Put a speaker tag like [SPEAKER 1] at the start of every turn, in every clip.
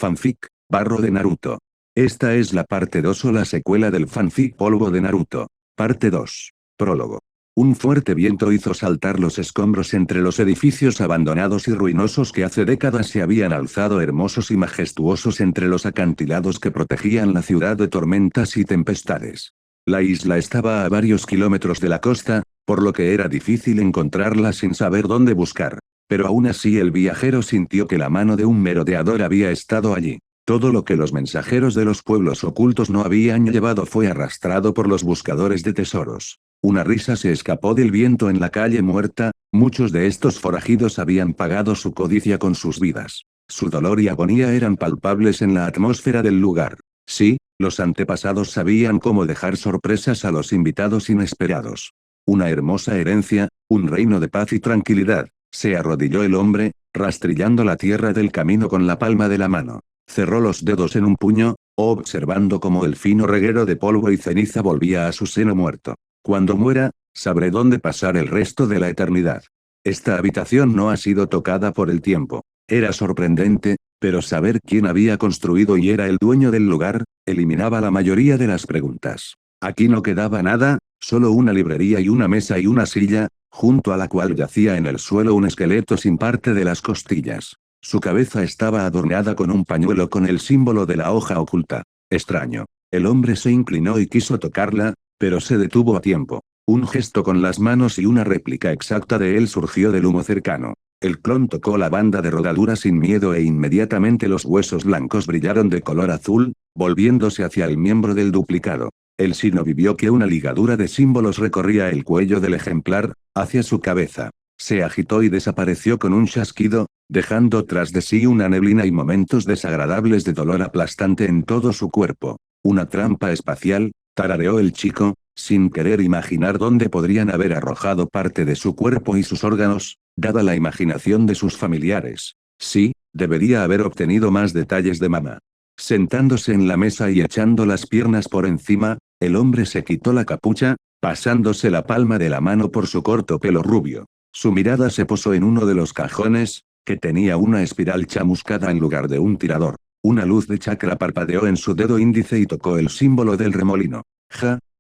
[SPEAKER 1] Fanfic, Barro de Naruto. Esta es la parte 2 o la secuela del fanfic Polvo de Naruto. Parte 2. Prólogo. Un fuerte viento hizo saltar los escombros entre los edificios abandonados y ruinosos que hace décadas se habían alzado hermosos y majestuosos entre los acantilados que protegían la ciudad de tormentas y tempestades. La isla estaba a varios kilómetros de la costa, por lo que era difícil encontrarla sin saber dónde buscar. Pero aún así el viajero sintió que la mano de un merodeador había estado allí. Todo lo que los mensajeros de los pueblos ocultos no habían llevado fue arrastrado por los buscadores de tesoros. Una risa se escapó del viento en la calle muerta, muchos de estos forajidos habían pagado su codicia con sus vidas. Su dolor y agonía eran palpables en la atmósfera del lugar. Sí, los antepasados sabían cómo dejar sorpresas a los invitados inesperados. Una hermosa herencia, un reino de paz y tranquilidad. Se arrodilló el hombre, rastrillando la tierra del camino con la palma de la mano. Cerró los dedos en un puño, observando cómo el fino reguero de polvo y ceniza volvía a su seno muerto. Cuando muera, sabré dónde pasar el resto de la eternidad. Esta habitación no ha sido tocada por el tiempo. Era sorprendente, pero saber quién había construido y era el dueño del lugar, eliminaba la mayoría de las preguntas. Aquí no quedaba nada, solo una librería y una mesa y una silla, junto a la cual yacía en el suelo un esqueleto sin parte de las costillas. Su cabeza estaba adornada con un pañuelo con el símbolo de la hoja oculta. Extraño. El hombre se inclinó y quiso tocarla, pero se detuvo a tiempo. Un gesto con las manos y una réplica exacta de él surgió del humo cercano. El clon tocó la banda de rodadura sin miedo e inmediatamente los huesos blancos brillaron de color azul, volviéndose hacia el miembro del duplicado. El Shinobi vio que una ligadura de símbolos recorría el cuello del ejemplar, hacia su cabeza. Se agitó y desapareció con un chasquido, dejando tras de sí una neblina y momentos desagradables de dolor aplastante en todo su cuerpo. Una trampa espacial, tarareó el chico, sin querer imaginar dónde podrían haber arrojado parte de su cuerpo y sus órganos, dada la imaginación de sus familiares. Sí, debería haber obtenido más detalles de mamá. Sentándose en la mesa y echando las piernas por encima, el hombre se quitó la capucha, pasándose la palma de la mano por su corto pelo rubio. Su mirada se posó en uno de los cajones, que tenía una espiral chamuscada en lugar de un tirador. Una luz de chakra parpadeó en su dedo índice y tocó el símbolo del remolino.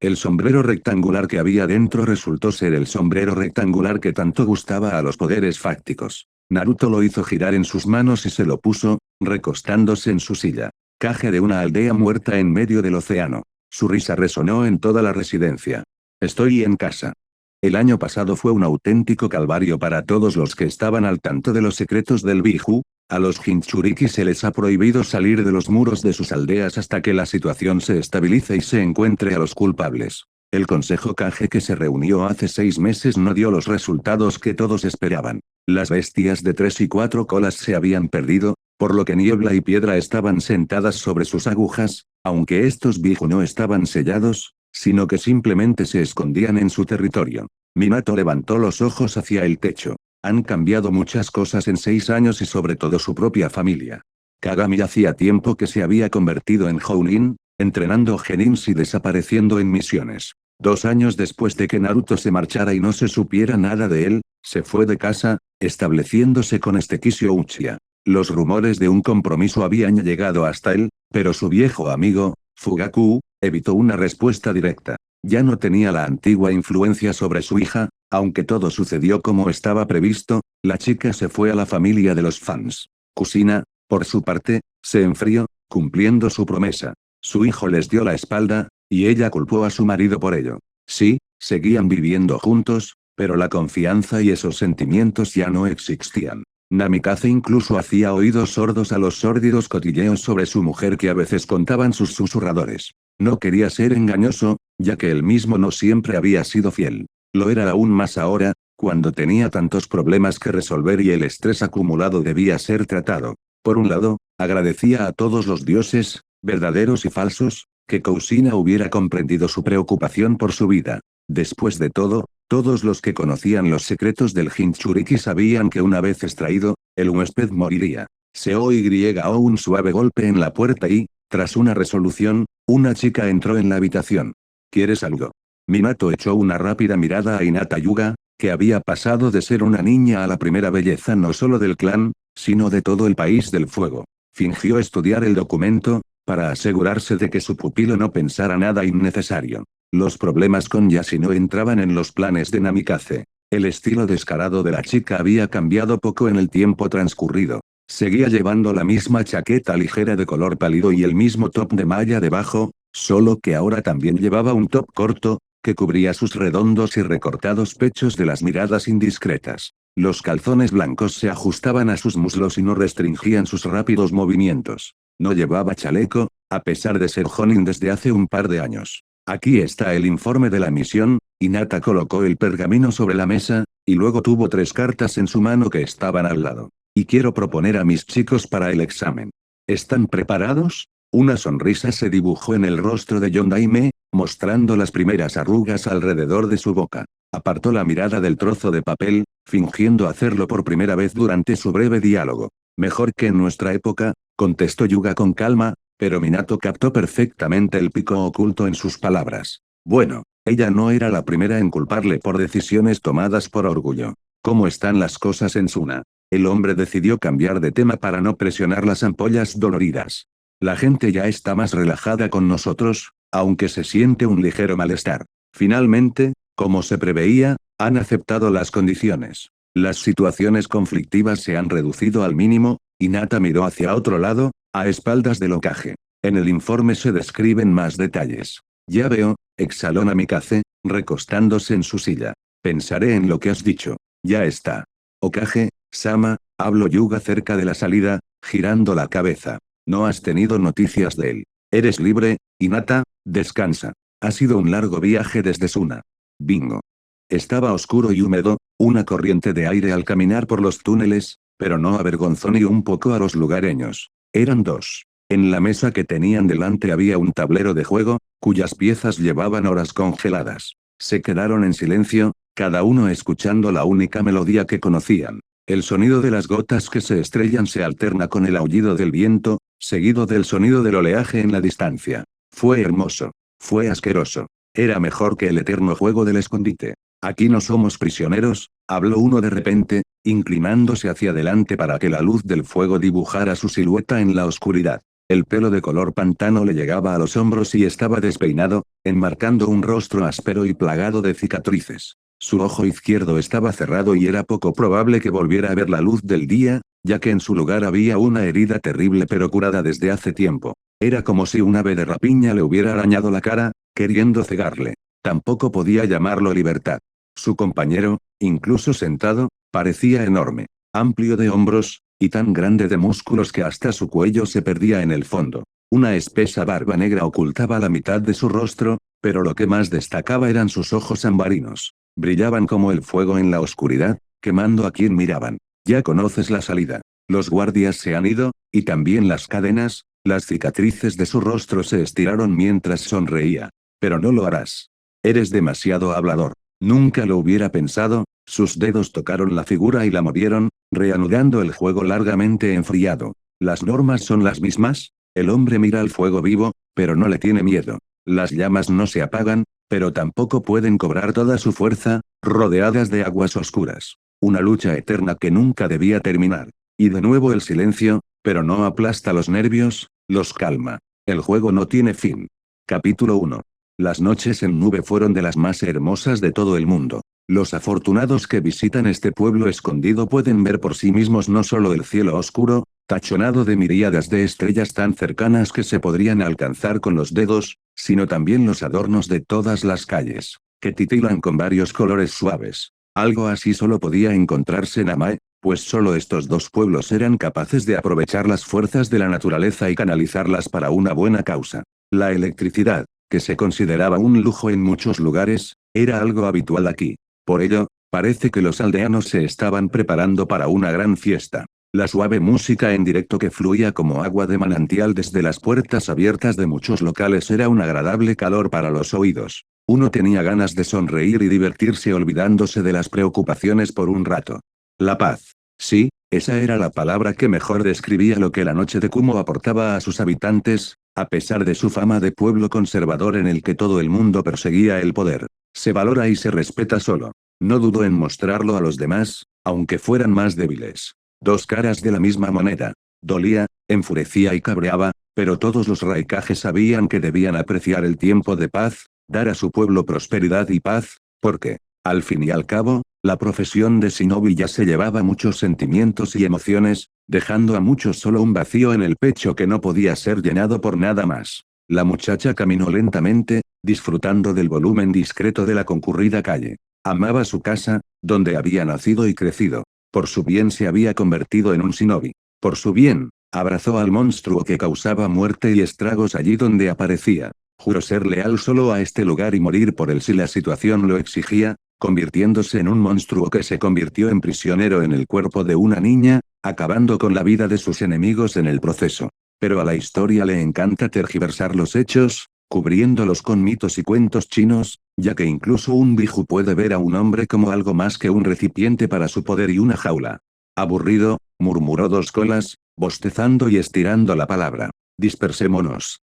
[SPEAKER 1] El sombrero rectangular que había dentro resultó ser el sombrero rectangular que tanto gustaba a los poderes fácticos. Naruto lo hizo girar en sus manos y se lo puso, recostándose en su silla. Caje de una aldea muerta en medio del océano. Su risa resonó en toda la residencia. Estoy en casa. El año pasado fue un auténtico calvario para todos los que estaban al tanto de los secretos del Biju. A los Jinchuriki se les ha prohibido salir de los muros de sus aldeas hasta que la situación se estabilice y se encuentre a los culpables. El Consejo Kage que se reunió hace 6 meses no dio los resultados que todos esperaban. Las bestias de 3 y 4 colas se habían perdido, por lo que Niebla y Piedra estaban sentadas sobre sus agujas, aunque estos Biju no estaban sellados, sino que simplemente se escondían en su territorio. Minato levantó los ojos hacia el techo. Han cambiado muchas cosas en 6 años y sobre todo su propia familia. Kagami hacía tiempo que se había convertido en Jounin, entrenando genins y desapareciendo en misiones. 2 años después de que Naruto se marchara y no se supiera nada de él, se fue de casa, estableciéndose con Kisho Uchiha. Los rumores de un compromiso habían llegado hasta él, pero su viejo amigo, Fugaku, evitó una respuesta directa. Ya no tenía la antigua influencia sobre su hija, aunque todo sucedió como estaba previsto, la chica se fue a la familia de los fans. Kusina, por su parte, se enfrió, cumpliendo su promesa. Su hijo les dio la espalda, y ella culpó a su marido por ello. Sí, seguían viviendo juntos, pero la confianza y esos sentimientos ya no existían. Namikaze incluso hacía oídos sordos a los sórdidos cotilleos sobre su mujer que a veces contaban sus susurradores. No quería ser engañoso, ya que él mismo no siempre había sido fiel. Lo era aún más ahora, cuando tenía tantos problemas que resolver y el estrés acumulado debía ser tratado. Por un lado, agradecía a todos los dioses, verdaderos y falsos, que Kusina hubiera comprendido su preocupación por su vida. Después de todo, todos los que conocían los secretos del Jinchuriki sabían que una vez extraído, el huésped moriría. Se oyó un suave golpe en la puerta y, tras una resolución, una chica entró en la habitación. ¿Quieres algo? Minato echó una rápida mirada a Hinata Yuga, que había pasado de ser una niña a la primera belleza no solo del clan, sino de todo el país del fuego. Fingió estudiar el documento, para asegurarse de que su pupilo no pensara nada innecesario. Los problemas con Yashi no entraban en los planes de Namikaze. El estilo descarado de la chica había cambiado poco en el tiempo transcurrido. Seguía llevando la misma chaqueta ligera de color pálido y el mismo top de malla debajo, solo que ahora también llevaba un top corto, que cubría sus redondos y recortados pechos de las miradas indiscretas. Los calzones blancos se ajustaban a sus muslos y no restringían sus rápidos movimientos. No llevaba chaleco, a pesar de ser Jonin desde hace un par de años. Aquí está el informe de la misión. Hinata colocó el pergamino sobre la mesa, y luego tuvo 3 cartas en su mano que estaban al lado. Y quiero proponer a mis chicos para el examen. ¿Están preparados? Una sonrisa se dibujó en el rostro de Yondaime, mostrando las primeras arrugas alrededor de su boca. Apartó la mirada del trozo de papel, fingiendo hacerlo por primera vez durante su breve diálogo. Mejor que en nuestra época, contestó Yuga con calma, pero Minato captó perfectamente el pico oculto en sus palabras. Bueno, ella no era la primera en culparle por decisiones tomadas por orgullo. ¿Cómo están las cosas en Suna? El hombre decidió cambiar de tema para no presionar las ampollas doloridas. La gente ya está más relajada con nosotros, aunque se siente un ligero malestar. Finalmente, como se preveía, han aceptado las condiciones. Las situaciones conflictivas se han reducido al mínimo. Hinata miró hacia otro lado, a espaldas del Hokage. En el informe se describen más detalles. Ya veo, exhaló Namikaze, recostándose en su silla. Pensaré en lo que has dicho. Ya está. Hokage, Sama, habló Yuga cerca de la salida, girando la cabeza. No has tenido noticias de él. Eres libre, Hinata, descansa. Ha sido un largo viaje desde Suna. Bingo. Estaba oscuro y húmedo, una corriente de aire al caminar por los túneles, pero no avergonzó ni un poco a los lugareños. Eran 2. En la mesa que tenían delante había un tablero de juego, cuyas piezas llevaban horas congeladas. Se quedaron en silencio, cada uno escuchando la única melodía que conocían. El sonido de las gotas que se estrellan se alterna con el aullido del viento, seguido del sonido del oleaje en la distancia. Fue hermoso. Fue asqueroso. Era mejor que el eterno juego del escondite. Aquí no somos prisioneros, habló uno de repente, inclinándose hacia adelante para que la luz del fuego dibujara su silueta en la oscuridad. El pelo de color pantano le llegaba a los hombros y estaba despeinado, enmarcando un rostro áspero y plagado de cicatrices. Su ojo izquierdo estaba cerrado y era poco probable que volviera a ver la luz del día, ya que en su lugar había una herida terrible pero curada desde hace tiempo. Era como si un ave de rapiña le hubiera arañado la cara, queriendo cegarle. Tampoco podía llamarlo libertad. Su compañero, incluso sentado, parecía enorme, amplio de hombros, y tan grande de músculos que hasta su cuello se perdía en el fondo. Una espesa barba negra ocultaba la mitad de su rostro, pero lo que más destacaba eran sus ojos ambarinos. Brillaban como el fuego en la oscuridad, quemando a quien miraban. Ya conoces la salida. Los guardias se han ido, y también las cadenas. Las cicatrices de su rostro se estiraron mientras sonreía. Pero no lo harás. Eres demasiado hablador. Nunca lo hubiera pensado. Sus dedos tocaron la figura y la movieron, reanudando el juego largamente enfriado. ¿Las normas son las mismas? El hombre mira al fuego vivo, pero no le tiene miedo. Las llamas no se apagan, pero tampoco pueden cobrar toda su fuerza, rodeadas de aguas oscuras. Una lucha eterna que nunca debía terminar. Y de nuevo el silencio, pero no aplasta los nervios, los calma. El juego no tiene fin. Capítulo 1. Las noches en nube fueron de las más hermosas de todo el mundo. Los afortunados que visitan este pueblo escondido pueden ver por sí mismos no solo el cielo oscuro, tachonado de miríadas de estrellas tan cercanas que se podrían alcanzar con los dedos, sino también los adornos de todas las calles, que titilan con varios colores suaves. Algo así solo podía encontrarse en Amae, pues solo estos 2 pueblos eran capaces de aprovechar las fuerzas de la naturaleza y canalizarlas para una buena causa. La electricidad, que se consideraba un lujo en muchos lugares, era algo habitual aquí. Por ello, parece que los aldeanos se estaban preparando para una gran fiesta. La suave música en directo que fluía como agua de manantial desde las puertas abiertas de muchos locales era un agradable calor para los oídos. Uno tenía ganas de sonreír y divertirse olvidándose de las preocupaciones por un rato. La paz. Sí, esa era la palabra que mejor describía lo que la noche de Kumo aportaba a sus habitantes, a pesar de su fama de pueblo conservador en el que todo el mundo perseguía el poder. Se valora y se respeta solo. No dudó en mostrarlo a los demás, aunque fueran más débiles. 2 caras de la misma moneda. Dolía, enfurecía y cabreaba, pero todos los Raikage sabían que debían apreciar el tiempo de paz, dar a su pueblo prosperidad y paz, porque, al fin y al cabo, la profesión de shinobi ya se llevaba muchos sentimientos y emociones, dejando a muchos solo un vacío en el pecho que no podía ser llenado por nada más. La muchacha caminó lentamente, disfrutando del volumen discreto de la concurrida calle. Amaba su casa, donde había nacido y crecido. Por su bien se había convertido en un shinobi. Por su bien, abrazó al monstruo que causaba muerte y estragos allí donde aparecía. Juró ser leal solo a este lugar y morir por él si la situación lo exigía, convirtiéndose en un monstruo que se convirtió en prisionero en el cuerpo de una niña, acabando con la vida de sus enemigos en el proceso. Pero a la historia le encanta tergiversar los hechos, cubriéndolos con mitos y cuentos chinos, ya que incluso un biju puede ver a un hombre como algo más que un recipiente para su poder y una jaula. Aburrido, murmuró Dos Colas, bostezando y estirando la palabra. Dispersémonos.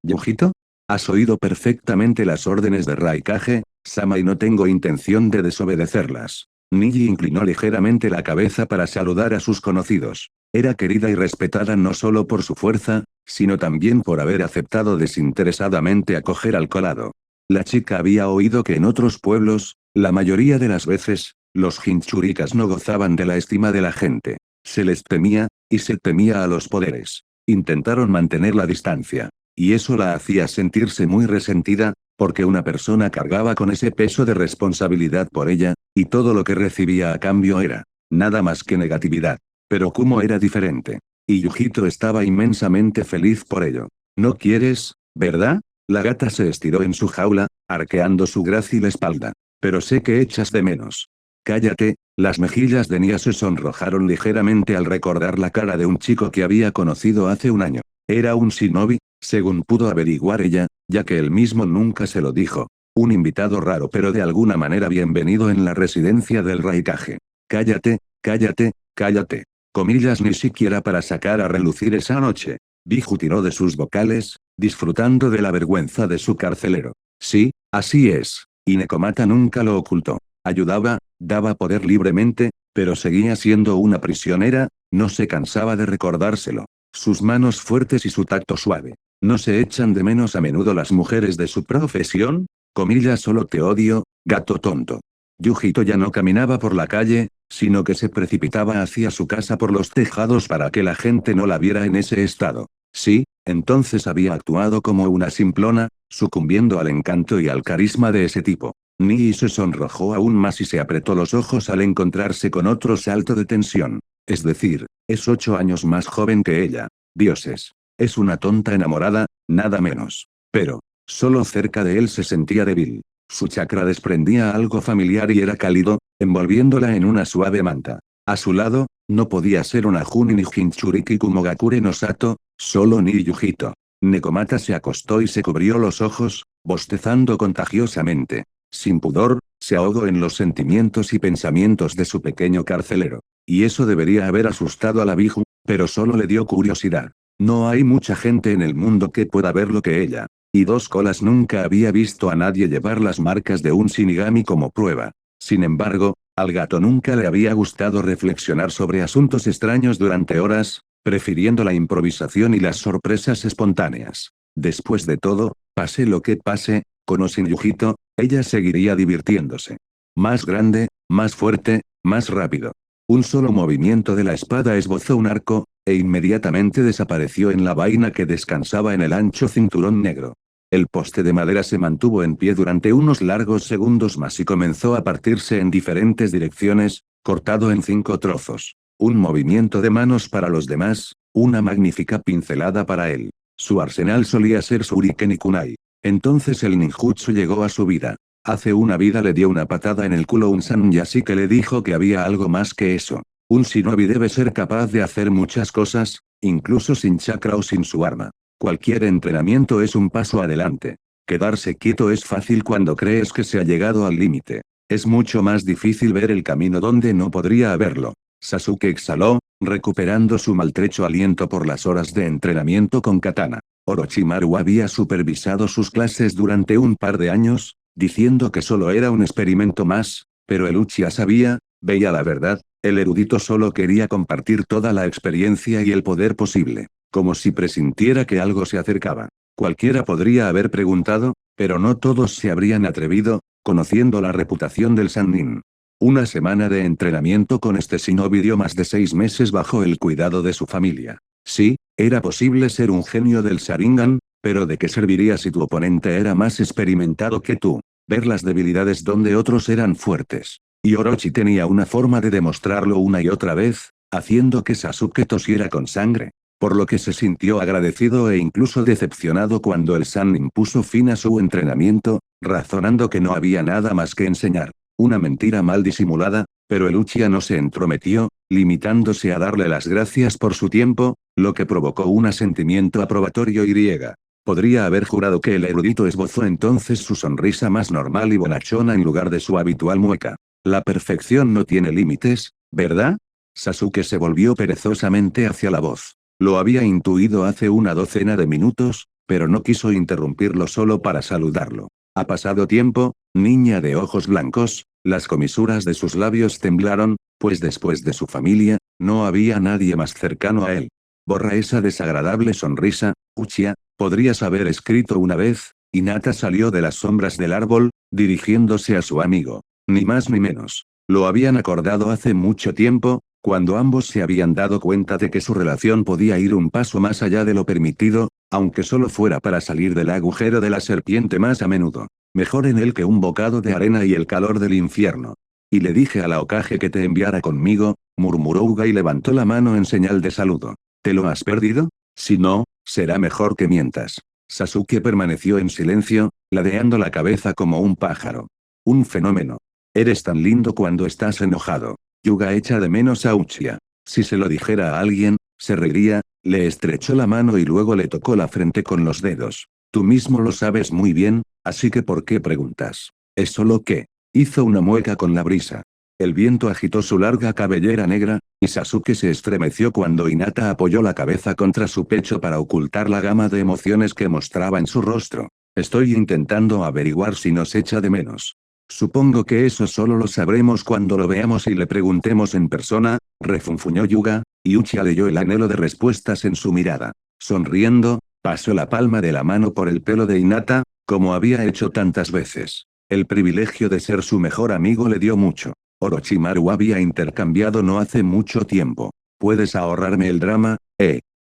[SPEAKER 1] Yujito? Has oído perfectamente las órdenes de Raikage, Sama, y no tengo intención de desobedecerlas. Niji inclinó ligeramente la cabeza para saludar a sus conocidos. Era querida y respetada no solo por su fuerza, sino también por haber aceptado desinteresadamente acoger al colado. La chica había oído que en otros pueblos, la mayoría de las veces, los Jinchurikas no gozaban de la estima de la gente. Se les temía, y se temía a los poderes. Intentaron mantener la distancia. Y eso la hacía sentirse muy resentida, porque una persona cargaba con ese peso de responsabilidad por ella, y todo lo que recibía a cambio era nada más que negatividad. Pero Kumo era diferente. Y Yujito estaba inmensamente feliz por ello. ¿No quieres, verdad? La gata se estiró en su jaula, arqueando su grácil espalda. Pero sé que echas de menos. Cállate. Las mejillas de Nia se sonrojaron ligeramente al recordar la cara de un chico que había conocido hace un año. Era un shinobi, según pudo averiguar ella, ya que él mismo nunca se lo dijo. Un invitado raro pero de alguna manera bienvenido en la residencia del Raikage. Cállate, cállate, cállate. Comillas ni siquiera para sacar a relucir esa noche. Biju tiró de sus vocales, disfrutando de la vergüenza de su carcelero. Sí, así es. Y Nekomata nunca lo ocultó. Ayudaba, daba poder libremente, pero seguía siendo una prisionera, no se cansaba de recordárselo. Sus manos fuertes y su tacto suave. ¿No se echan de menos a menudo las mujeres de su profesión? Comillas, solo te odio, gato tonto. Yujito ya no caminaba por la calle, sino que se precipitaba hacia su casa por los tejados para que la gente no la viera en ese estado. Sí, entonces había actuado como una simplona, sucumbiendo al encanto y al carisma de ese tipo. Nii se sonrojó aún más y se apretó los ojos al encontrarse con otro salto de tensión. Es decir, es 8 años más joven que ella. Dioses. Es una tonta enamorada, nada menos. Pero, solo cerca de él se sentía débil. Su chakra desprendía algo familiar y era cálido, envolviéndola en una suave manta. A su lado, no podía ser una Junin ni Jinchuriki como Gakure no Sato, solo ni Yujito. Nekomata se acostó y se cubrió los ojos, bostezando contagiosamente. Sin pudor, se ahogó en los sentimientos y pensamientos de su pequeño carcelero. Y eso debería haber asustado a la Biju, pero solo le dio curiosidad. No hay mucha gente en el mundo que pueda ver lo que ella. Y Dos Colas nunca había visto a nadie llevar las marcas de un Shinigami como prueba. Sin embargo, al gato nunca le había gustado reflexionar sobre asuntos extraños durante horas, prefiriendo la improvisación y las sorpresas espontáneas. Después de todo, pase lo que pase, con o sin Yujito, ella seguiría divirtiéndose. Más grande, más fuerte, más rápido. Un solo movimiento de la espada esbozó un arco, e inmediatamente desapareció en la vaina que descansaba en el ancho cinturón negro. El poste de madera se mantuvo en pie durante unos largos segundos más y comenzó a partirse en diferentes direcciones, cortado en 5 trozos. Un movimiento de manos para los demás, una magnífica pincelada para él. Su arsenal solía ser Shuriken y Kunai. Entonces el ninjutsu llegó a su vida. Hace una vida le dio una patada en el culo un Sanyashi que le dijo que había algo más que eso. Un shinobi debe ser capaz de hacer muchas cosas, incluso sin chakra o sin su arma. Cualquier entrenamiento es un paso adelante. Quedarse quieto es fácil cuando crees que se ha llegado al límite. Es mucho más difícil ver el camino donde no podría haberlo. Sasuke exhaló, recuperando su maltrecho aliento por las horas de entrenamiento con katana. Orochimaru había supervisado sus clases durante un par de años, diciendo que solo era un experimento más, pero el Uchiha sabía, veía la verdad, el erudito solo quería compartir toda la experiencia y el poder posible. como si presintiera que algo se acercaba. Cualquiera podría haber preguntado, pero no todos se habrían atrevido, conociendo la reputación del Sannin. Una semana de entrenamiento con este shinobi dio más de 6 meses bajo el cuidado de su familia. Sí, era posible ser un genio del Sharingan, pero ¿de qué serviría si tu oponente era más experimentado que tú? Ver las debilidades donde otros eran fuertes. Y Orochi tenía una forma de demostrarlo una y otra vez, haciendo que Sasuke tosiera con sangre. Por lo que se sintió agradecido e incluso decepcionado cuando el Sannin puso fin a su entrenamiento, razonando que no había nada más que enseñar. Una mentira mal disimulada, pero el Uchiha no se entrometió, limitándose a darle las gracias por su tiempo, lo que provocó un asentimiento aprobatorio y griega. Podría haber jurado que el erudito esbozó entonces su sonrisa más normal y bonachona en lugar de su habitual mueca. La perfección no tiene límites, ¿verdad? Sasuke se volvió perezosamente hacia la voz. Lo había intuido hace una docena de minutos, pero no quiso interrumpirlo solo para saludarlo. Ha pasado tiempo, niña de ojos blancos, las comisuras de sus labios temblaron, pues después de su familia, no había nadie más cercano a él. Borra esa desagradable sonrisa, Uchiha, podrías haber escrito una vez. Hinata salió de las sombras del árbol, dirigiéndose a su amigo. Ni más ni menos. Lo habían acordado hace mucho tiempo, cuando ambos se habían dado cuenta de que su relación podía ir un paso más allá de lo permitido, aunque solo fuera para salir del agujero de la serpiente más a menudo. Mejor en él que un bocado de arena y el calor del infierno. Y le dije a la Hokage que te enviara conmigo, murmuró Uga y levantó la mano en señal de saludo. ¿Te lo has perdido? Si no, será mejor que mientas. Sasuke permaneció en silencio, ladeando la cabeza como un pájaro. Un fenómeno. Eres tan lindo cuando estás enojado. Yuga echa de menos a Uchiha. Si se lo dijera a alguien, se reiría, le estrechó la mano y luego le tocó la frente con los dedos. Tú mismo lo sabes muy bien, así que ¿por qué preguntas? Es solo que. Hizo una mueca con la brisa. El viento agitó su larga cabellera negra, y Sasuke se estremeció cuando Hinata apoyó la cabeza contra su pecho para ocultar la gama de emociones que mostraba en su rostro. Estoy intentando averiguar si nos echa de menos. Supongo que eso solo lo sabremos cuando lo veamos y le preguntemos en persona, refunfuñó Yuga, y Uchiha leyó el anhelo de respuestas en su mirada. Sonriendo, pasó la palma de la mano por el pelo de Hinata, como había hecho tantas veces. El privilegio de ser su mejor amigo le dio mucho. Orochimaru había intercambiado no hace mucho tiempo. ¿Puedes ahorrarme el drama,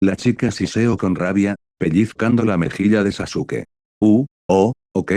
[SPEAKER 1] La chica siseó con rabia, pellizcando la mejilla de Sasuke. Ok.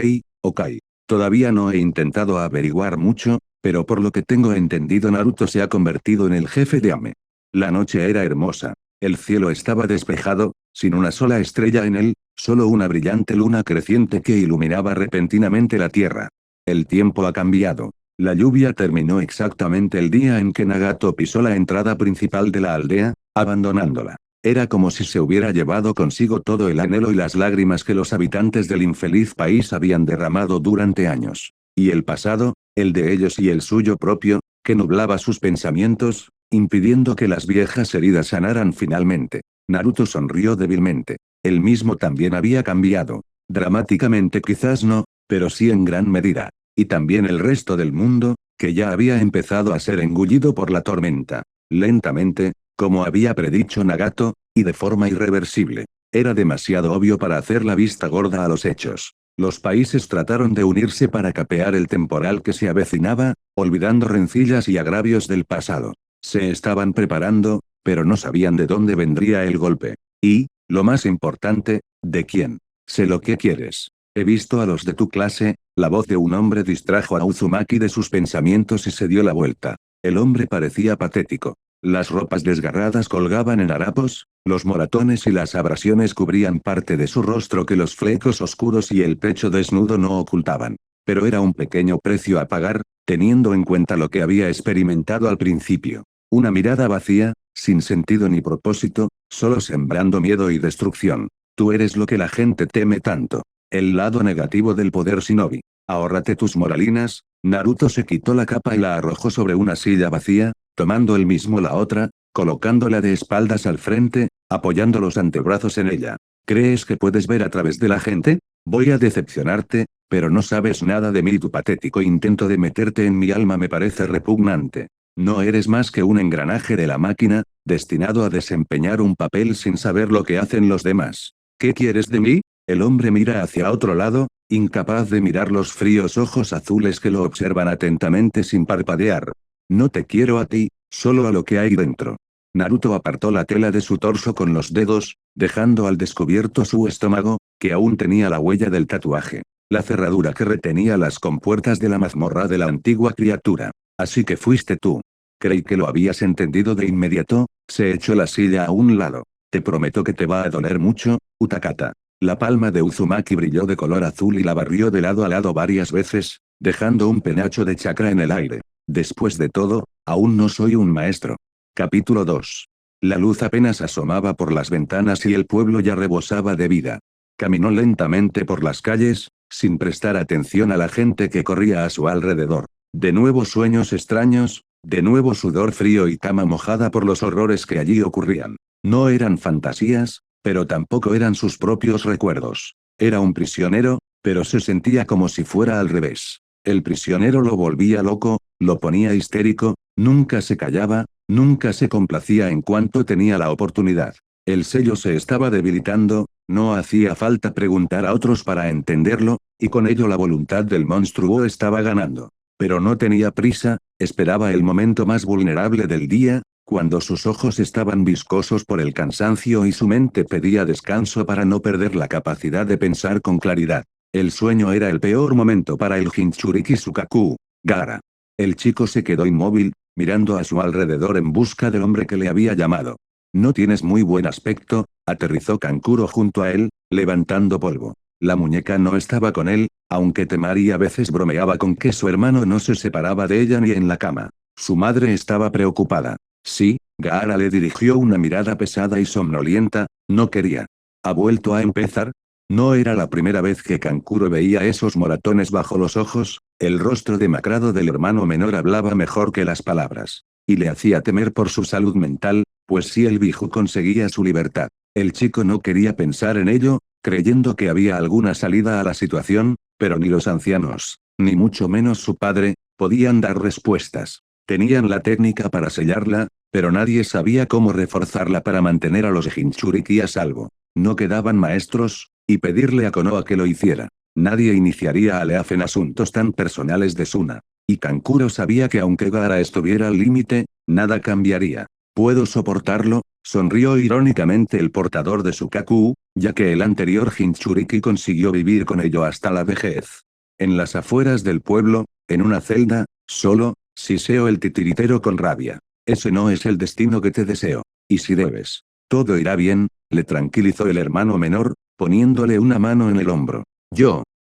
[SPEAKER 1] Todavía no he intentado averiguar mucho, pero por lo que tengo entendido Naruto se ha convertido en el jefe de Ame. La noche era hermosa. El cielo estaba despejado, sin una sola estrella en él, solo una brillante luna creciente que iluminaba repentinamente la tierra. El tiempo ha cambiado. La lluvia terminó exactamente el día en que Nagato pisó la entrada principal de la aldea, abandonándola. Era como si se hubiera llevado consigo todo el anhelo y las lágrimas que los habitantes del infeliz país habían derramado durante años. Y el pasado, el de ellos y el suyo propio, que nublaba sus pensamientos, impidiendo que las viejas heridas sanaran finalmente. Naruto sonrió débilmente. Él mismo también había cambiado. Dramáticamente quizás no, pero sí en gran medida. Y también el resto del mundo, que ya había empezado a ser engullido por la tormenta. Lentamente, como había predicho Nagato, y de forma irreversible. Era demasiado obvio para hacer la vista gorda a los hechos. Los países trataron de unirse para capear el temporal que se avecinaba, olvidando rencillas y agravios del pasado. Se estaban preparando, pero no sabían de dónde vendría el golpe. Y, lo más importante, ¿de quién? Sé lo que quieres. He visto a los de tu clase. La voz de un hombre distrajo a Uzumaki de sus pensamientos y se dio la vuelta. El hombre parecía patético. Las ropas desgarradas colgaban en harapos, los moratones y las abrasiones cubrían parte de su rostro que los flecos oscuros y el pecho desnudo no ocultaban. Pero era un pequeño precio a pagar, teniendo en cuenta lo que había experimentado al principio. Una mirada vacía, sin sentido ni propósito, solo sembrando miedo y destrucción. Tú eres lo que la gente teme tanto. El lado negativo del poder shinobi. Ahórrate tus moralinas. Naruto se quitó la capa y la arrojó sobre una silla vacía, tomando él mismo la otra, colocándola de espaldas al frente, apoyando los antebrazos en ella. ¿Crees que puedes ver a través de la gente? Voy a decepcionarte, pero no sabes nada de mí. Tu patético intento de meterte en mi alma me parece repugnante. No eres más que un engranaje de la máquina, destinado a desempeñar un papel sin saber lo que hacen los demás. ¿Qué quieres de mí? El hombre mira hacia otro lado, incapaz de mirar los fríos ojos azules que lo observan atentamente sin parpadear. No te quiero a ti, solo a lo que hay dentro. Naruto apartó la tela de su torso con los dedos, dejando al descubierto su estómago, que aún tenía la huella del tatuaje. La cerradura que retenía las compuertas de la mazmorra de la antigua criatura. Así que fuiste tú. Creí que lo habías entendido de inmediato, se echó la silla a un lado. Te prometo que te va a doler mucho, Utakata. La palma de Uzumaki brilló de color azul y la barrió de lado a lado varias veces, dejando un penacho de chakra en el aire. Después de todo, aún no soy un maestro. Capítulo 2. La luz apenas asomaba por las ventanas y el pueblo ya rebosaba de vida. Caminó lentamente por las calles, sin prestar atención a la gente que corría a su alrededor. De nuevo sueños extraños, de nuevo sudor frío y cama mojada por los horrores que allí ocurrían. No eran fantasías, pero tampoco eran sus propios recuerdos. Era un prisionero, pero se sentía como si fuera al revés. El prisionero lo volvía loco, lo ponía histérico, nunca se callaba, nunca se complacía en cuanto tenía la oportunidad. El sello se estaba debilitando, no hacía falta preguntar a otros para entenderlo, y con ello la voluntad del monstruo estaba ganando. Pero no tenía prisa, esperaba el momento más vulnerable del día, cuando sus ojos estaban viscosos por el cansancio y su mente pedía descanso para no perder la capacidad de pensar con claridad. El sueño era el peor momento para el Jinchuriki Sukaku, Gaara. El chico se quedó inmóvil, mirando a su alrededor en busca del hombre que le había llamado. No tienes muy buen aspecto, aterrizó Kankuro junto a él, levantando polvo. La muñeca no estaba con él, aunque Temari a veces bromeaba con que su hermano no se separaba de ella ni en la cama. Su madre estaba preocupada. Sí, Gaara le dirigió una mirada pesada y somnolienta, no quería. ¿Ha vuelto a empezar? No era la primera vez que Kankuro veía esos moratones bajo los ojos, el rostro demacrado del hermano menor hablaba mejor que las palabras. Y le hacía temer por su salud mental, pues si el Biju conseguía su libertad. El chico no quería pensar en ello, creyendo que había alguna salida a la situación, pero ni los ancianos, ni mucho menos su padre, podían dar respuestas. Tenían la técnica para sellarla, pero nadie sabía cómo reforzarla para mantener a los Jinchuriki a salvo. No quedaban maestros, y pedirle a Konoha que lo hiciera. Nadie iniciaría a Leaf en asuntos tan personales de Suna. Y Kankuro sabía que aunque Gaara estuviera al límite, nada cambiaría. ¿Puedo soportarlo? Sonrió irónicamente el portador de Sukaku, ya que el anterior Jinchuriki consiguió vivir con ello hasta la vejez. En las afueras del pueblo, en una celda, solo, siseó el titiritero con rabia. Ese no es el destino que te deseo. Y si debes. Todo irá bien, le tranquilizó el hermano menor, poniéndole una mano en el hombro.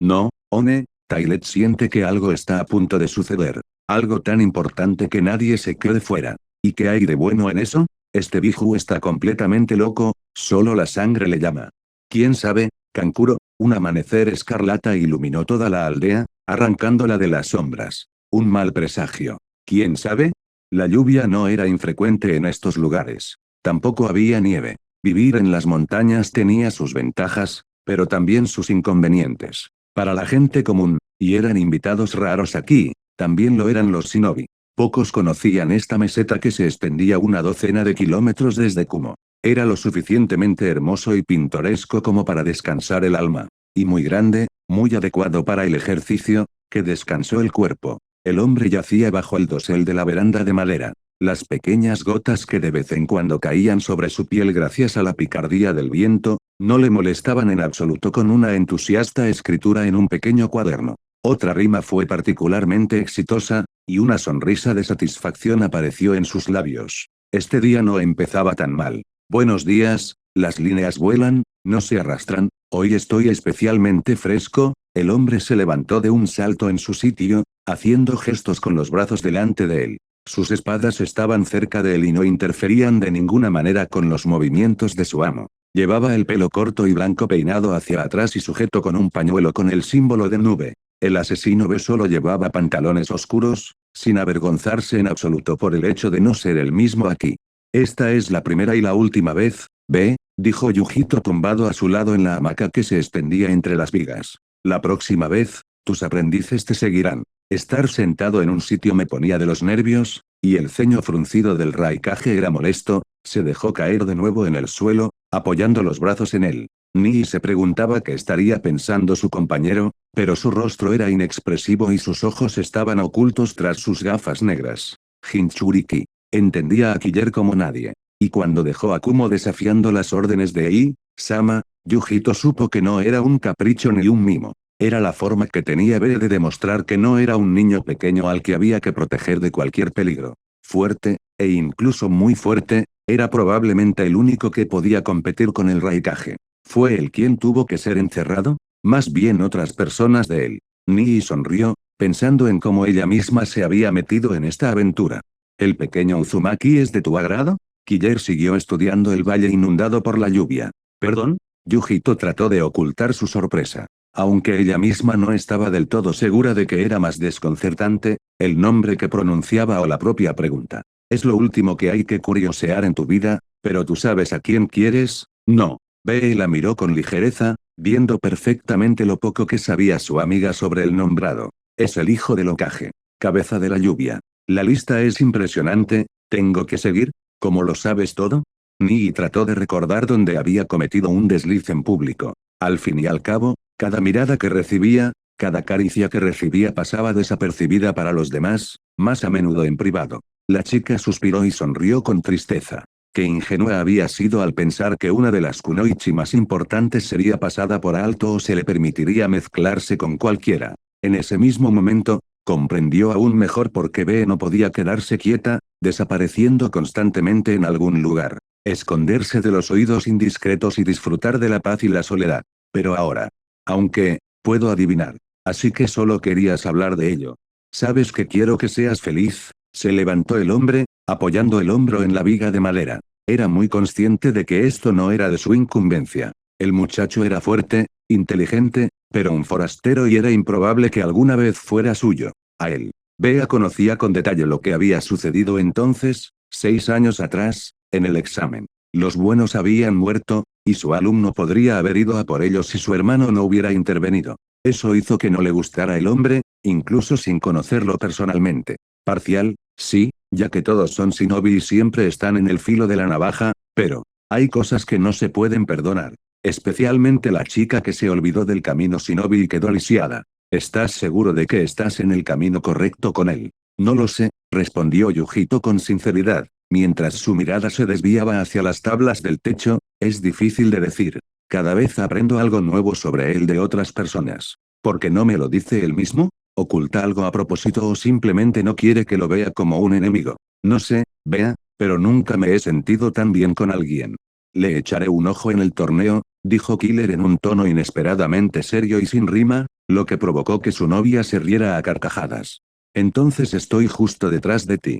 [SPEAKER 1] No, One, Tailet siente que algo está a punto de suceder. Algo tan importante que nadie se quede fuera. ¿Y qué hay de bueno en eso? Este Biju está completamente loco, solo la sangre le llama. ¿Quién sabe, Kankuro? Un amanecer escarlata iluminó toda la aldea, arrancándola de las sombras. Un mal presagio. ¿Quién sabe? La lluvia no era infrecuente en estos lugares. Tampoco había nieve. Vivir en las montañas tenía sus ventajas, pero también sus inconvenientes. Para la gente común, y eran invitados raros aquí, también lo eran los shinobi. Pocos conocían esta meseta que se extendía una docena de kilómetros desde Kumo. Era lo suficientemente hermoso y pintoresco como para descansar el alma. Y muy grande, muy adecuado para el ejercicio, que descansó el cuerpo. El hombre yacía bajo el dosel de la veranda de madera. Las pequeñas gotas que de vez en cuando caían sobre su piel gracias a la picardía del viento, no le molestaban en absoluto con una entusiasta escritura en un pequeño cuaderno. Otra rima fue particularmente exitosa, y una sonrisa de satisfacción apareció en sus labios. Este día no empezaba tan mal. Buenos días, las líneas vuelan, no se arrastran, hoy estoy especialmente fresco. El hombre se levantó de un salto en su sitio, haciendo gestos con los brazos delante de él. Sus espadas estaban cerca de él y no interferían de ninguna manera con los movimientos de su amo. Llevaba el pelo corto y blanco peinado hacia atrás y sujeto con un pañuelo con el símbolo de nube. El asesino B solo llevaba pantalones oscuros, sin avergonzarse en absoluto por el hecho de no ser el mismo aquí. Esta es la primera y la última vez, B, dijo Yujito tumbado a su lado en la hamaca que se extendía entre las vigas. La próxima vez, tus aprendices te seguirán. Estar sentado en un sitio me ponía de los nervios, y el ceño fruncido del Raikage era molesto. Se dejó caer de nuevo en el suelo, apoyando los brazos en él. Nii se preguntaba qué estaría pensando su compañero, pero su rostro era inexpresivo y sus ojos estaban ocultos tras sus gafas negras. Jinchuriki. Entendía a Killer como nadie. Y cuando dejó a Kumo desafiando las órdenes de Sama, Yujito supo que no era un capricho ni un mimo. Era la forma que tenía B de demostrar que no era un niño pequeño al que había que proteger de cualquier peligro. Fuerte, e incluso muy fuerte, era probablemente el único que podía competir con el Raikage. ¿Fue él quien tuvo que ser encerrado? Más bien otras personas de él. Nii sonrió, pensando en cómo ella misma se había metido en esta aventura. ¿El pequeño Uzumaki es de tu agrado? Killer siguió estudiando el valle inundado por la lluvia. ¿Perdón? Yujito trató de ocultar su sorpresa. Aunque ella misma no estaba del todo segura de que era más desconcertante, el nombre que pronunciaba o la propia pregunta. Es lo último que hay que curiosear en tu vida, pero tú sabes a quién quieres, ¿no? Bee la miró con ligereza, viendo perfectamente lo poco que sabía su amiga sobre el nombrado. Es el hijo del Hokage. Cabeza de la lluvia. La lista es impresionante, ¿tengo que seguir? ¿Cómo lo sabes todo? Nii trató de recordar dónde había cometido un desliz en público. Al fin y al cabo, cada mirada que recibía, cada caricia que recibía pasaba desapercibida para los demás, más a menudo en privado. La chica suspiró y sonrió con tristeza. Qué ingenua había sido al pensar que una de las kunoichi más importantes sería pasada por alto o se le permitiría mezclarse con cualquiera. En ese mismo momento, comprendió aún mejor por qué Bee no podía quedarse quieta, desapareciendo constantemente en algún lugar. Esconderse de los oídos indiscretos y disfrutar de la paz y la soledad. Pero ahora. Aunque, puedo adivinar. Así que solo querías hablar de ello. ¿Sabes que quiero que seas feliz? Se levantó el hombre, apoyando el hombro en la viga de madera. Era muy consciente de que esto no era de su incumbencia. El muchacho era fuerte, inteligente, pero un forastero y era improbable que alguna vez fuera suyo. A él. Bea conocía con detalle lo que había sucedido entonces, 6 años atrás, en el examen. Los buenos habían muerto, y su alumno podría haber ido a por ellos si su hermano no hubiera intervenido. Eso hizo que no le gustara el hombre, incluso sin conocerlo personalmente. Parcial, sí, ya que todos son shinobi y siempre están en el filo de la navaja, pero, hay cosas que no se pueden perdonar. Especialmente la chica que se olvidó del camino shinobi y quedó lisiada. ¿Estás seguro de que estás en el camino correcto con él? No lo sé, respondió Yujito con sinceridad, mientras su mirada se desviaba hacia las tablas del techo. Es difícil de decir. Cada vez aprendo algo nuevo sobre él de otras personas. ¿Por qué no me lo dice él mismo? ¿Oculta algo a propósito o simplemente no quiere que lo vea como un enemigo? No sé, Bea, pero nunca me he sentido tan bien con alguien. Le echaré un ojo en el torneo, dijo Killer en un tono inesperadamente serio y sin rima, lo que provocó que su novia se riera a carcajadas. Entonces estoy justo detrás de ti.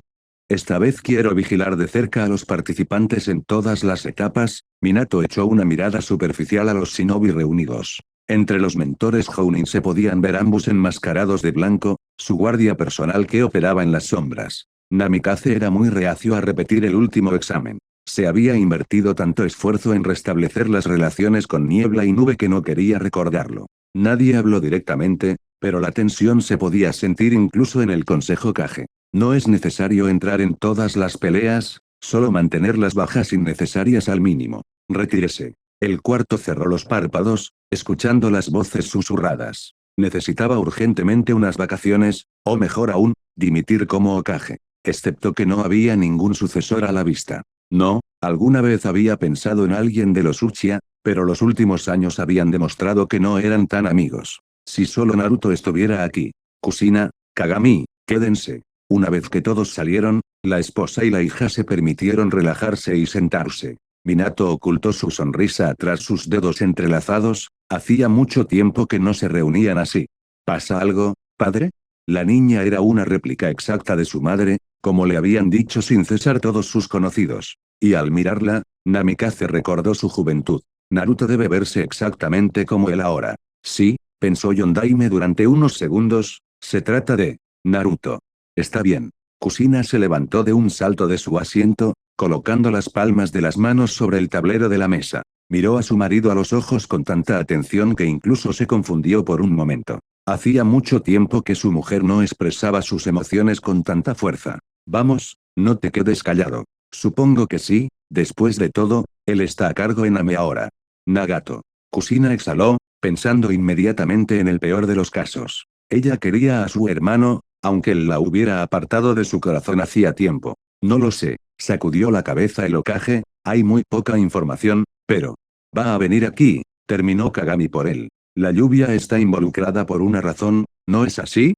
[SPEAKER 1] Esta vez quiero vigilar de cerca a los participantes en todas las etapas. Minato echó una mirada superficial a los shinobi reunidos. Entre los mentores Jounin se podían ver ambos enmascarados de blanco, su guardia personal que operaba en las sombras. Namikaze era muy reacio a repetir el último examen. Se había invertido tanto esfuerzo en restablecer las relaciones con Niebla y Nube que no quería recordarlo. Nadie habló directamente, pero la tensión se podía sentir incluso en el Consejo Kage. No es necesario entrar en todas las peleas, solo mantener las bajas innecesarias al mínimo. Retírese. El cuarto cerró los párpados, escuchando las voces susurradas. Necesitaba urgentemente unas vacaciones, o mejor aún, dimitir como Hokage. Excepto que no había ningún sucesor a la vista. No, alguna vez había pensado en alguien de los Uchiha, pero los últimos años habían demostrado que no eran tan amigos. Si solo Naruto estuviera aquí. Kusina, Kagami, quédense. Una vez que todos salieron, la esposa y la hija se permitieron relajarse y sentarse. Minato ocultó su sonrisa tras sus dedos entrelazados, hacía mucho tiempo que no se reunían así. ¿Pasa algo, padre? La niña era una réplica exacta de su madre, como le habían dicho sin cesar todos sus conocidos. Y al mirarla, Namikaze recordó su juventud. Naruto debe verse exactamente como él ahora. Sí, pensó Yondaime durante unos segundos, se trata de Naruto. Está bien. Kusina se levantó de un salto de su asiento, colocando las palmas de las manos sobre el tablero de la mesa. Miró a su marido a los ojos con tanta atención que incluso se confundió por un momento. Hacía mucho tiempo que su mujer no expresaba sus emociones con tanta fuerza. Vamos, no te quedes callado. Supongo que sí, después de todo, él está a cargo en Ame ahora. Nagato. Kusina exhaló, pensando inmediatamente en el peor de los casos. Ella quería a su hermano, aunque él la hubiera apartado de su corazón hacía tiempo. No lo sé, sacudió la cabeza el Hokage, hay muy poca información, pero... Va a venir aquí, terminó Kagami por él. La lluvia está involucrada por una razón, ¿no es así?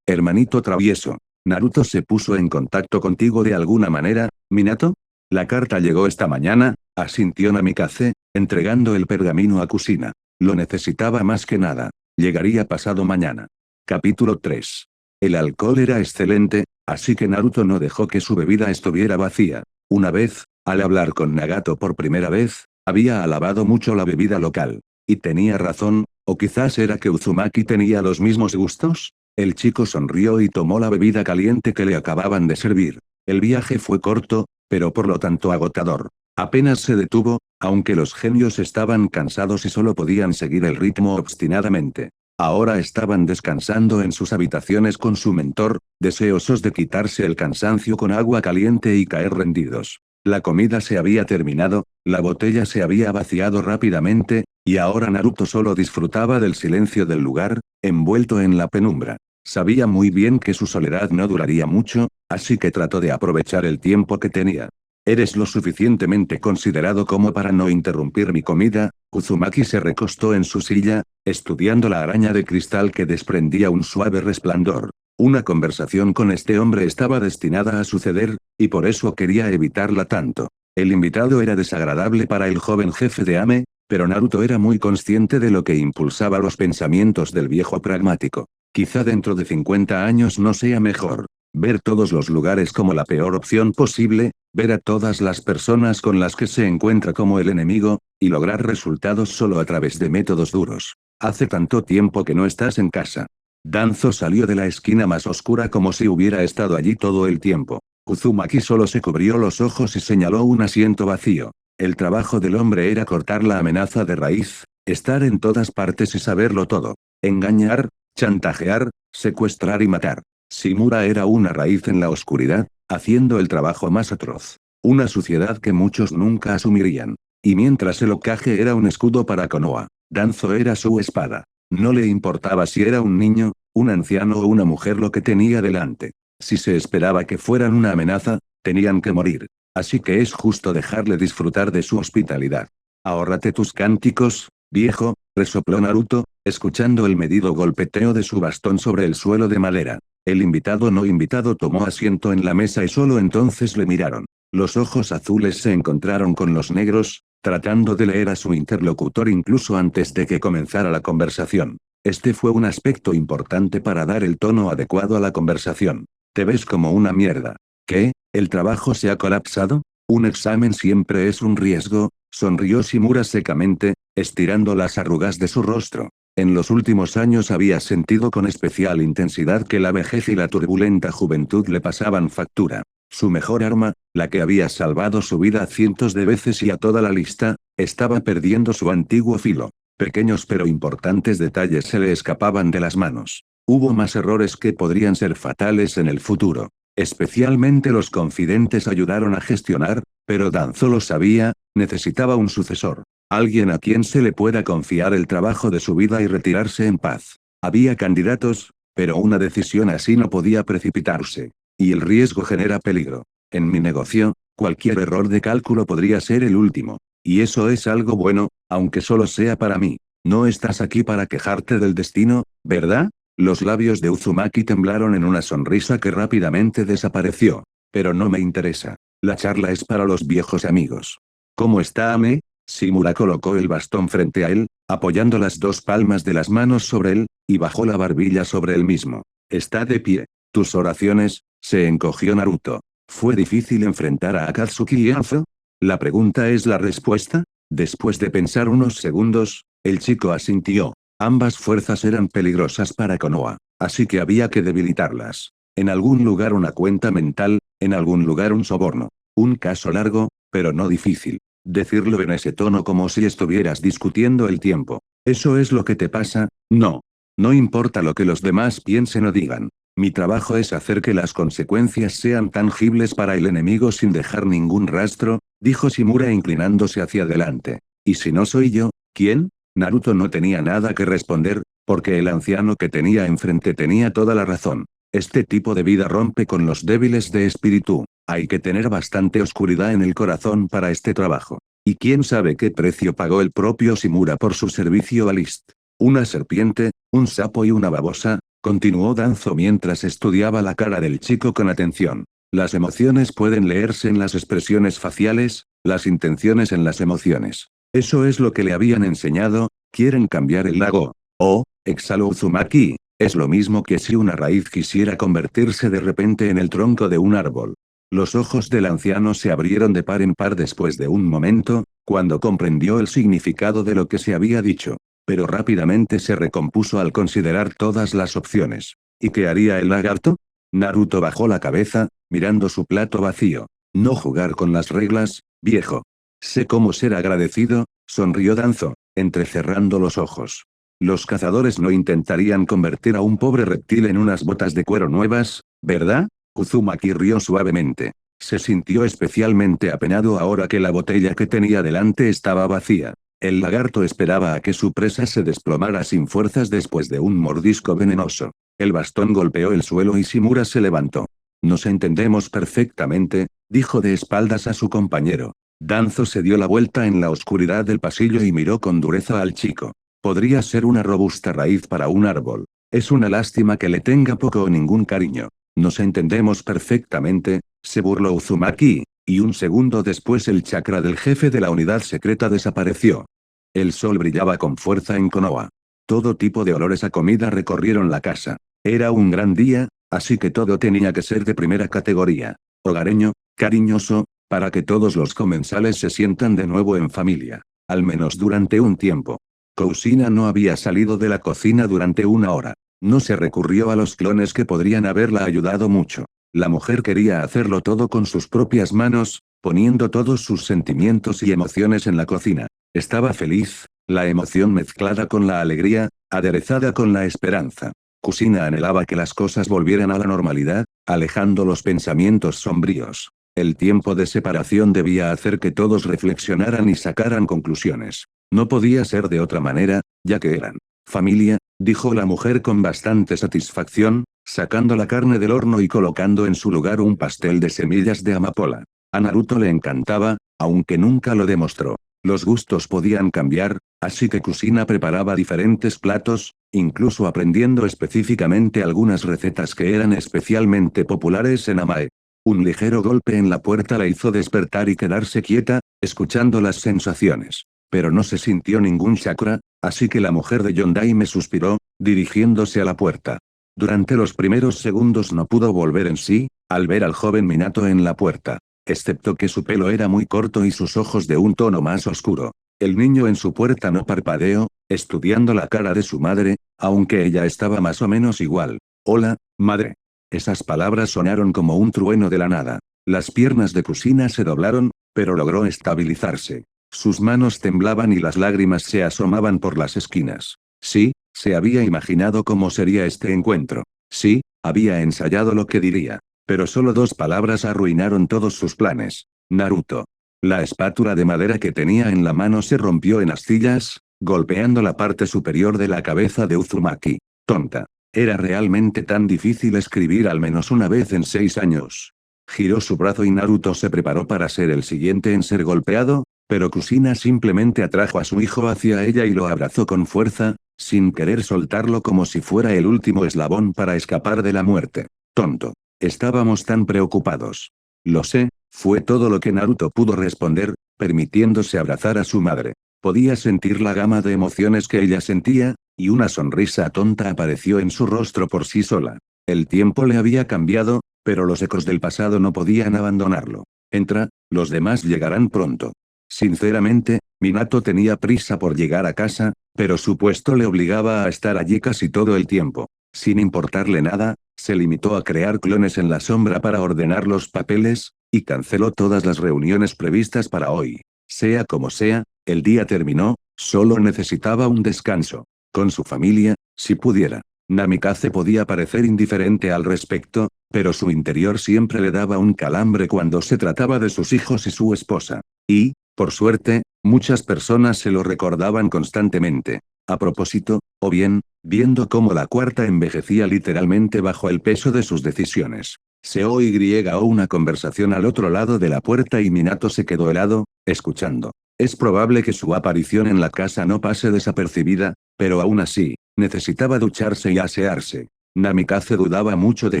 [SPEAKER 1] Hermanito travieso. ¿Naruto se puso en contacto contigo de alguna manera, Minato? La carta llegó esta mañana, asintió Namikaze, entregando el pergamino a Kusina. Lo necesitaba más que nada. Llegaría pasado mañana. Capítulo 3. El alcohol era excelente, así que Naruto no dejó que su bebida estuviera vacía. Una vez, al hablar con Nagato por primera vez, había alabado mucho la bebida local. Y tenía razón, o quizás era que Uzumaki tenía los mismos gustos. El chico sonrió y tomó la bebida caliente que le acababan de servir. El viaje fue corto, pero por lo tanto agotador. Apenas se detuvo, aunque los genios estaban cansados y solo podían seguir el ritmo obstinadamente. Ahora estaban descansando en sus habitaciones con su mentor, deseosos de quitarse el cansancio con agua caliente y caer rendidos. La comida se había terminado, la botella se había vaciado rápidamente, y ahora Naruto solo disfrutaba del silencio del lugar, envuelto en la penumbra. Sabía muy bien que su soledad no duraría mucho, así que trató de aprovechar el tiempo que tenía. ¿Eres lo suficientemente considerado como para no interrumpir mi comida? Uzumaki se recostó en su silla, estudiando la araña de cristal que desprendía un suave resplandor. Una conversación con este hombre estaba destinada a suceder, y por eso quería evitarla tanto. El invitado era desagradable para el joven jefe de Ame, pero Naruto era muy consciente de lo que impulsaba los pensamientos del viejo pragmático. Quizá dentro de 50 años no sea mejor. Ver todos los lugares como la peor opción posible, ver a todas las personas con las que se encuentra como el enemigo, y lograr resultados solo a través de métodos duros. Hace tanto tiempo que no estás en casa. Danzo salió de la esquina más oscura como si hubiera estado allí todo el tiempo. Uzumaki solo se cubrió los ojos y señaló un asiento vacío. El trabajo del hombre era cortar la amenaza de raíz, estar en todas partes y saberlo todo. Engañar, chantajear, secuestrar y matar. Shimura era una raíz en la oscuridad, haciendo el trabajo más atroz. Una suciedad que muchos nunca asumirían. Y mientras el Hokage era un escudo para Konoha, Danzo era su espada. No le importaba si era un niño, un anciano o una mujer lo que tenía delante. Si se esperaba que fueran una amenaza, tenían que morir. Así que es justo dejarle disfrutar de su hospitalidad. Ahórrate tus cánticos, viejo, resopló Naruto, escuchando el medido golpeteo de su bastón sobre el suelo de madera. El invitado no invitado tomó asiento en la mesa y solo entonces le miraron. Los ojos azules se encontraron con los negros, tratando de leer a su interlocutor incluso antes de que comenzara la conversación. Este fue un aspecto importante para dar el tono adecuado a la conversación. Te ves como una mierda. ¿Qué? ¿El trabajo se ha colapsado? Un examen siempre es un riesgo, sonrió Shimura secamente, estirando las arrugas de su rostro. En los últimos años había sentido con especial intensidad que la vejez y la turbulenta juventud le pasaban factura. Su mejor arma, la que había salvado su vida cientos de veces y a toda la lista, estaba perdiendo su antiguo filo. Pequeños pero importantes detalles se le escapaban de las manos. Hubo más errores que podrían ser fatales en el futuro. Especialmente los confidentes ayudaron a gestionar, pero Danzo lo sabía, necesitaba un sucesor. Alguien a quien se le pueda confiar el trabajo de su vida y retirarse en paz. Había candidatos, pero una decisión así no podía precipitarse. Y el riesgo genera peligro. En mi negocio, cualquier error de cálculo podría ser el último. Y eso es algo bueno, aunque solo sea para mí. No estás aquí para quejarte del destino, ¿verdad? Los labios de Uzumaki temblaron en una sonrisa que rápidamente desapareció. Pero no me interesa. La charla es para los viejos amigos. ¿Cómo está Ame? Shimura colocó el bastón frente a él, apoyando las dos palmas de las manos sobre él, y bajó la barbilla sobre él mismo. Está de pie. Tus oraciones, se encogió Naruto. ¿Fue difícil enfrentar a Akatsuki y Anzo? La pregunta es la respuesta. Después de pensar unos segundos, el chico asintió. Ambas fuerzas eran peligrosas para Konoha, así que había que debilitarlas. En algún lugar una cuenta mental, en algún lugar un soborno. Un caso largo, pero no difícil. Decirlo en ese tono como si estuvieras discutiendo el tiempo. ¿Eso es lo que te pasa? No. No importa lo que los demás piensen o digan. Mi trabajo es hacer que las consecuencias sean tangibles para el enemigo sin dejar ningún rastro, dijo Shimura inclinándose hacia adelante. ¿Y si no soy yo, quién? Naruto no tenía nada que responder, porque el anciano que tenía enfrente tenía toda la razón. Este tipo de vida rompe con los débiles de espíritu. Hay que tener bastante oscuridad en el corazón para este trabajo. Y quién sabe qué precio pagó el propio Shimura por su servicio a List. Una serpiente, un sapo y una babosa, continuó Danzo mientras estudiaba la cara del chico con atención. Las emociones pueden leerse en las expresiones faciales, las intenciones en las emociones. Eso es lo que le habían enseñado. ¿Quieren cambiar el lago? Oh, exhaló Uzumaki. Es lo mismo que si una raíz quisiera convertirse de repente en el tronco de un árbol. Los ojos del anciano se abrieron de par en par después de un momento, cuando comprendió el significado de lo que se había dicho. Pero rápidamente se recompuso al considerar todas las opciones. ¿Y qué haría el lagarto? Naruto bajó la cabeza, mirando su plato vacío. No jugar con las reglas, viejo. Sé cómo ser agradecido, sonrió Danzo, entrecerrando los ojos. Los cazadores no intentarían convertir a un pobre reptil en unas botas de cuero nuevas, ¿verdad? Uzumaki rió suavemente. Se sintió especialmente apenado ahora que la botella que tenía delante estaba vacía. El lagarto esperaba a que su presa se desplomara sin fuerzas después de un mordisco venenoso. El bastón golpeó el suelo y Shimura se levantó. Nos entendemos perfectamente, dijo de espaldas a su compañero. Danzo se dio la vuelta en la oscuridad del pasillo y miró con dureza al chico. Podría ser una robusta raíz para un árbol. Es una lástima que le tenga poco o ningún cariño. Nos entendemos perfectamente, se burló Uzumaki, y un segundo después el chakra del jefe de la unidad secreta desapareció. El sol brillaba con fuerza en Konoha. Todo tipo de olores a comida recorrieron la casa. Era un gran día, así que todo tenía que ser de primera categoría. Hogareño, cariñoso, para que todos los comensales se sientan de nuevo en familia. Al menos durante un tiempo. Kousina no había salido de la cocina durante una hora. No se recurrió a los clones que podrían haberla ayudado mucho. La mujer quería hacerlo todo con sus propias manos, poniendo todos sus sentimientos y emociones en la cocina. Estaba feliz, la emoción mezclada con la alegría, aderezada con la esperanza. Kusina anhelaba que las cosas volvieran a la normalidad, alejando los pensamientos sombríos. El tiempo de separación debía hacer que todos reflexionaran y sacaran conclusiones. No podía ser de otra manera, ya que eran familia, dijo la mujer con bastante satisfacción, sacando la carne del horno y colocando en su lugar un pastel de semillas de amapola. A Naruto le encantaba, aunque nunca lo demostró. Los gustos podían cambiar, así que Kusina preparaba diferentes platos, incluso aprendiendo específicamente algunas recetas que eran especialmente populares en Amae. Un ligero golpe en la puerta la hizo despertar y quedarse quieta, escuchando las sensaciones. Pero no se sintió ningún chakra, así que la mujer de Yondaime suspiró, dirigiéndose a la puerta. Durante los primeros segundos no pudo volver en sí, al ver al joven Minato en la puerta. Excepto que su pelo era muy corto y sus ojos de un tono más oscuro. El niño en su puerta no parpadeó, estudiando la cara de su madre, aunque ella estaba más o menos igual. Hola, madre. Esas palabras sonaron como un trueno de la nada. Las piernas de Kusina se doblaron, pero logró estabilizarse. Sus manos temblaban y las lágrimas se asomaban por las esquinas. Sí, se había imaginado cómo sería este encuentro. Sí, había ensayado lo que diría. Pero solo dos palabras arruinaron todos sus planes. Naruto. La espátula de madera que tenía en la mano se rompió en astillas, golpeando la parte superior de la cabeza de Uzumaki. Tonta. Era realmente tan difícil escribir al menos una vez en 6 años. Giró su brazo y Naruto se preparó para ser el siguiente en ser golpeado, pero Kusina simplemente atrajo a su hijo hacia ella y lo abrazó con fuerza, sin querer soltarlo como si fuera el último eslabón para escapar de la muerte. Tonto. Estábamos tan preocupados. Lo sé, fue todo lo que Naruto pudo responder, permitiéndose abrazar a su madre. Podía sentir la gama de emociones que ella sentía, y una sonrisa tonta apareció en su rostro por sí sola. El tiempo le había cambiado, pero los ecos del pasado no podían abandonarlo. Entra, los demás llegarán pronto. Sinceramente, Minato tenía prisa por llegar a casa, pero su puesto le obligaba a estar allí casi todo el tiempo. Sin importarle nada, se limitó a crear clones en la sombra para ordenar los papeles, y canceló todas las reuniones previstas para hoy. Sea como sea, el día terminó, solo necesitaba un descanso. Con su familia, si pudiera. Namikaze podía parecer indiferente al respecto, pero su interior siempre le daba un calambre cuando se trataba de sus hijos y su esposa. Y, por suerte, muchas personas se lo recordaban constantemente. A propósito, o bien, viendo cómo la cuarta envejecía literalmente bajo el peso de sus decisiones. Se oyó una conversación al otro lado de la puerta y Minato se quedó helado, escuchando. Es probable que su aparición en la casa no pase desapercibida, pero aún así, necesitaba ducharse y asearse. Namikaze dudaba mucho de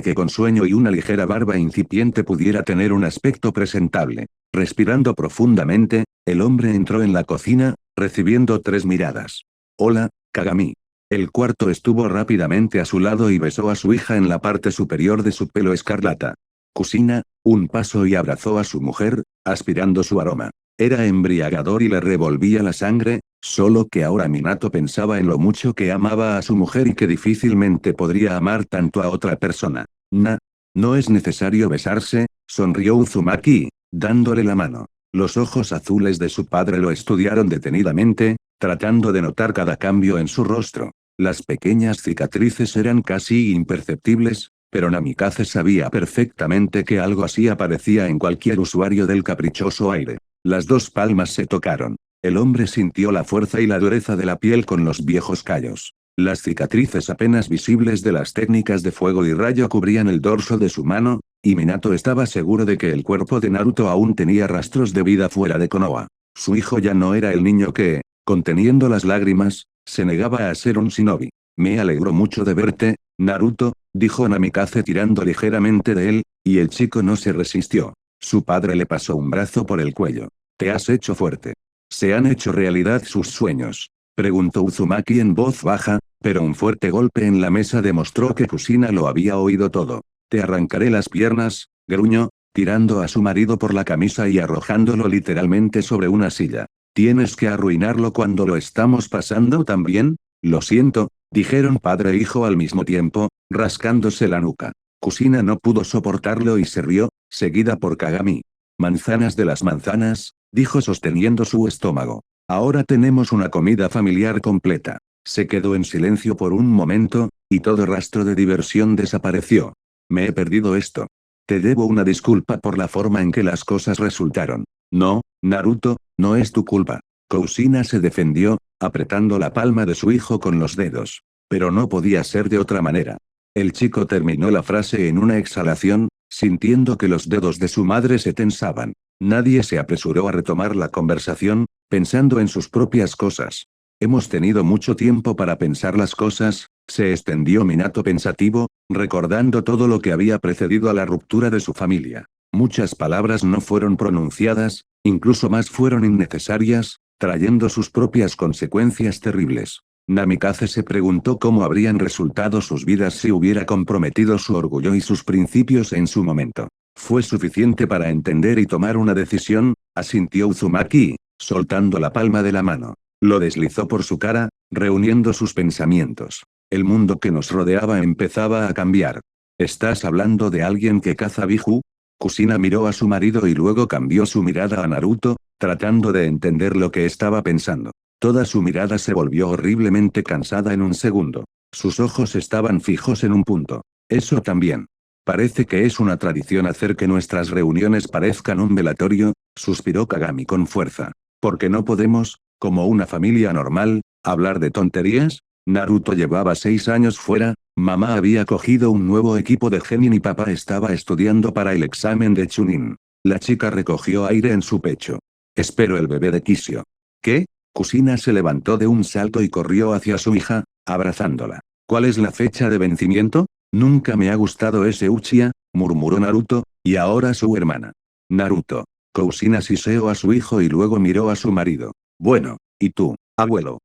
[SPEAKER 1] que con sueño y una ligera barba incipiente pudiera tener un aspecto presentable. Respirando profundamente, el hombre entró en la cocina, recibiendo 3 miradas. Hola, Kagami. El cuarto estuvo rápidamente a su lado y besó a su hija en la parte superior de su pelo escarlata. Kusina, un paso y abrazó a su mujer, aspirando su aroma. Era embriagador y le revolvía la sangre, solo que ahora Minato pensaba en lo mucho que amaba a su mujer y que difícilmente podría amar tanto a otra persona. No es necesario besarse, sonrió Uzumaki, dándole la mano. Los ojos azules de su padre lo estudiaron detenidamente, tratando de notar cada cambio en su rostro. Las pequeñas cicatrices eran casi imperceptibles, pero Namikaze sabía perfectamente que algo así aparecía en cualquier usuario del caprichoso aire. Las 2 palmas se tocaron. El hombre sintió la fuerza y la dureza de la piel con los viejos callos. Las cicatrices apenas visibles de las técnicas de fuego y rayo cubrían el dorso de su mano, y Minato estaba seguro de que el cuerpo de Naruto aún tenía rastros de vida fuera de Konoha. Su hijo ya no era el niño que, conteniendo las lágrimas, se negaba a ser un shinobi. Me alegro mucho de verte, Naruto, dijo Namikaze tirando ligeramente de él, y el chico no se resistió. Su padre le pasó un brazo por el cuello. Te has hecho fuerte. ¿Se han hecho realidad sus sueños? Preguntó Uzumaki en voz baja, pero un fuerte golpe en la mesa demostró que Kusina lo había oído todo. Te arrancaré las piernas, gruñó, tirando a su marido por la camisa y arrojándolo literalmente sobre una silla. ¿Tienes que arruinarlo cuando lo estamos pasando también? Lo siento, dijeron padre e hijo al mismo tiempo, rascándose la nuca. Kusina no pudo soportarlo y se rió, seguida por Kagami. Manzanas de las manzanas, dijo sosteniendo su estómago. Ahora tenemos una comida familiar completa. Se quedó en silencio por un momento, y todo rastro de diversión desapareció. Me he perdido esto. Te debo una disculpa por la forma en que las cosas resultaron. No, Naruto, no es tu culpa. Kusina se defendió, apretando la palma de su hijo con los dedos. Pero no podía ser de otra manera. El chico terminó la frase en una exhalación, sintiendo que los dedos de su madre se tensaban. Nadie se apresuró a retomar la conversación, pensando en sus propias cosas. Hemos tenido mucho tiempo para pensar las cosas, se extendió Minato pensativo, recordando todo lo que había precedido a la ruptura de su familia. Muchas palabras no fueron pronunciadas, incluso más fueron innecesarias, trayendo sus propias consecuencias terribles. Namikaze se preguntó cómo habrían resultado sus vidas si hubiera comprometido su orgullo y sus principios en su momento. Fue suficiente para entender y tomar una decisión, asintió Uzumaki, soltando la palma de la mano. Lo deslizó por su cara, reuniendo sus pensamientos. El mundo que nos rodeaba empezaba a cambiar. ¿Estás hablando de alguien que caza Biju? Kusina miró a su marido y luego cambió su mirada a Naruto, tratando de entender lo que estaba pensando. Toda su mirada se volvió horriblemente cansada en un segundo. Sus ojos estaban fijos en un punto. Eso también. Parece que es una tradición hacer que nuestras reuniones parezcan un velatorio, suspiró Kagami con fuerza. ¿Por qué no podemos, como una familia normal, hablar de tonterías? Naruto llevaba 6 años fuera, mamá había cogido un nuevo equipo de Genin y papá estaba estudiando para el examen de Chunin. La chica recogió aire en su pecho. Espero el bebé de Kisio. ¿Qué? Kusina se levantó de un salto y corrió hacia su hija, abrazándola. ¿Cuál es la fecha de vencimiento? Nunca me ha gustado ese Uchiha, murmuró Naruto, y ahora su hermana. Naruto. Kusina siseó a su hijo y luego miró a su marido. Bueno, ¿y tú, abuelo?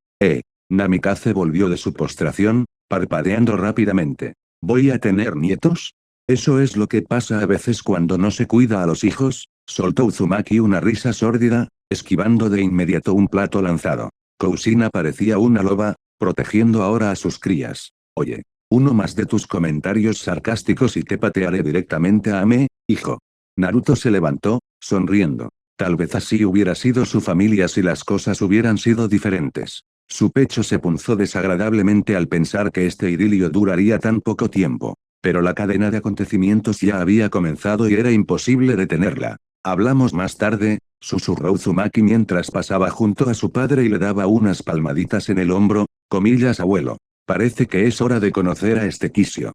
[SPEAKER 1] Namikaze volvió de su postración, parpadeando rápidamente. ¿Voy a tener nietos? Eso es lo que pasa a veces cuando no se cuida a los hijos, soltó Uzumaki una risa sórdida, esquivando de inmediato un plato lanzado. Kusina parecía una loba, protegiendo ahora a sus crías. Oye, uno más de tus comentarios sarcásticos y te patearé directamente a Ame, hijo. Naruto se levantó, sonriendo. Tal vez así hubiera sido su familia si las cosas hubieran sido diferentes. Su pecho se punzó desagradablemente al pensar que este idilio duraría tan poco tiempo. Pero la cadena de acontecimientos ya había comenzado y era imposible detenerla. Hablamos más tarde, susurró Uzumaki mientras pasaba junto a su padre y le daba unas palmaditas en el hombro, comillas abuelo. Parece que es hora de conocer a este Kisio.